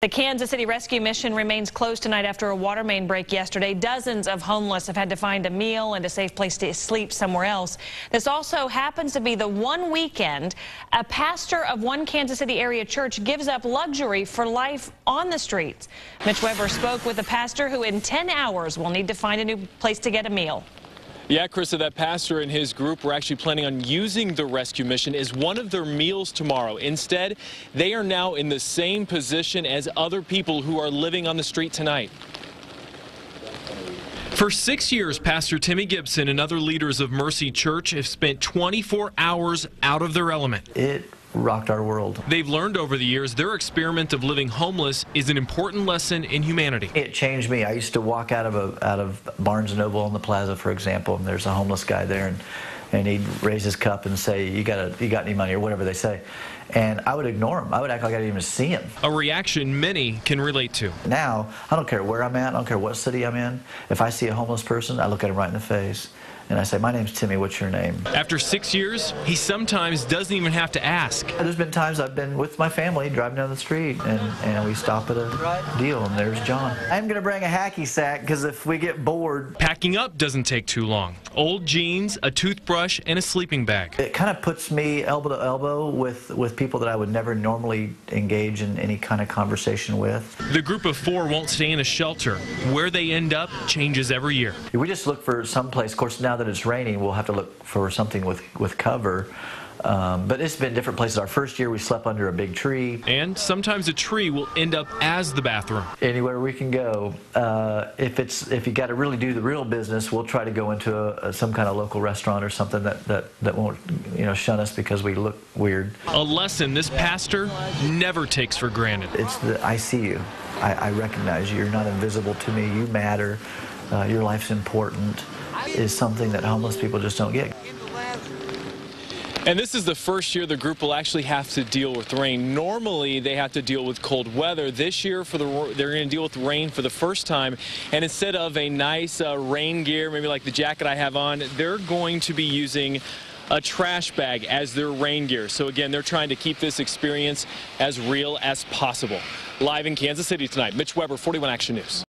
The Kansas City Rescue Mission remains closed tonight after a water main break yesterday. Dozens of homeless have had to find a meal and a safe place to sleep somewhere else. This also happens to be the one weekend a pastor of one Kansas City area church gives up luxury for life on the streets. Mitch Weber spoke with a pastor who in 10 hours will need to find a new place to get a meal. Yeah, Krista, that pastor and his group were actually planning on using the rescue mission as one of their meals tomorrow. Instead, they are now in the same position as other people who are living on the street tonight. For 6 years, Pastor Timmy Gibson and other leaders of Mercy Church have spent 24 hours out of their element. It rocked our world. They've learned over the years their experiment of living homeless is an important lesson in humanity. It changed me. I used to walk out of Barnes & Noble on the plaza, for example, and there's a homeless guy there, and he'd raise his cup and say, you got any money, or whatever they say. And I would ignore him. I would act like I didn't even see him. A reaction many can relate to. Now, I don't care where I'm at. I don't care what city I'm in. If I see a homeless person, I look at him right in the face. And I say, my name's Timmy, what's your name? After 6 years, he sometimes doesn't even have to ask. There's been times I've been with my family driving down the street and we stop at a deal and there's John. I'm going to bring a hacky sack because if we get bored. Packing up doesn't take too long. Old jeans, a toothbrush, and a sleeping bag. It kind of puts me elbow to elbow with people that I would never normally engage in any kind of conversation with. The group of 4 won't stay in a shelter. Where they end up changes every year. We just look for some place. Of course, now that it's raining, we'll have to look for something with cover. But it's been different places. Our first year, we slept under a big tree. And sometimes a tree will end up as the bathroom. Anywhere we can go. If you got to really do the real business, we'll try to go into some kind of local restaurant or something that won't, shun us because we look weird. A lesson this pastor never takes for granted. It's I see you. I recognize you. You're not invisible to me. You matter. Your life's important. Is something that homeless people just don't get. And this is the first year the group will actually have to deal with rain. Normally, they have to deal with cold weather. This year, they're going to deal with rain for the first time. And instead of a nice rain gear, maybe like the jacket I have on, they're going to be using a trash bag as their rain gear. So again, they're trying to keep this experience as real as possible. Live in Kansas City tonight, Mitch Weber, 41 Action News.